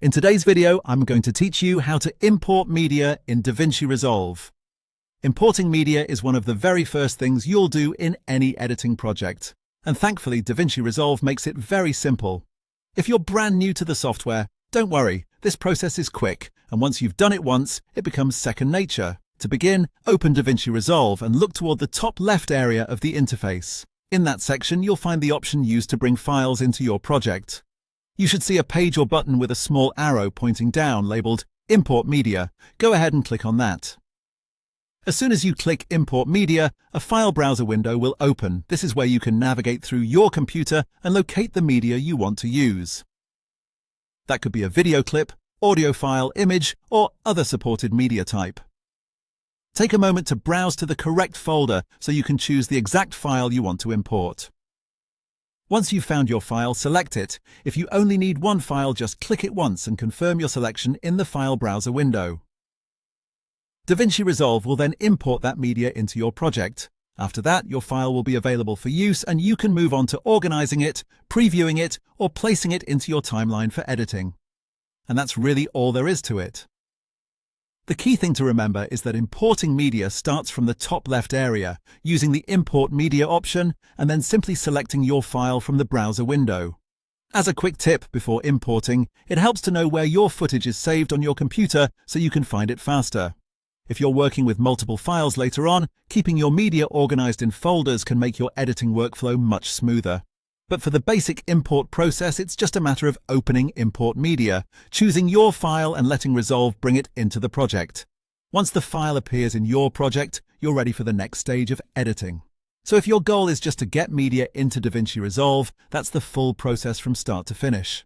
In today's video, I'm going to teach you how to import media in DaVinci Resolve. Importing media is one of the very first things you'll do in any editing project. And thankfully, DaVinci Resolve makes it very simple. If you're brand new to the software, don't worry, this process is quick, and once you've done it once, it becomes second nature. To begin, open DaVinci Resolve and look toward the top left area of the interface. In that section, you'll find the option used to bring files into your project. You should see a page or button with a small arrow pointing down labeled Import Media. Go ahead and click on that. As soon as you click Import Media, a file browser window will open. This is where you can navigate through your computer and locate the media you want to use. That could be a video clip, audio file, image, or other supported media type. Take a moment to browse to the correct folder so you can choose the exact file you want to import. Once you've found your file, select it. If you only need one file, just click it once and confirm your selection in the file browser window. DaVinci Resolve will then import that media into your project. After that, your file will be available for use and you can move on to organizing it, previewing it, or placing it into your timeline for editing. And that's really all there is to it. The key thing to remember is that importing media starts from the top left area, using the Import Media option, and then simply selecting your file from the browser window. As a quick tip before importing, it helps to know where your footage is saved on your computer so you can find it faster. If you're working with multiple files later on, keeping your media organized in folders can make your editing workflow much smoother. But for the basic import process, it's just a matter of opening Import Media, choosing your file and letting Resolve bring it into the project. Once the file appears in your project, you're ready for the next stage of editing. So if your goal is just to get media into DaVinci Resolve, that's the full process from start to finish.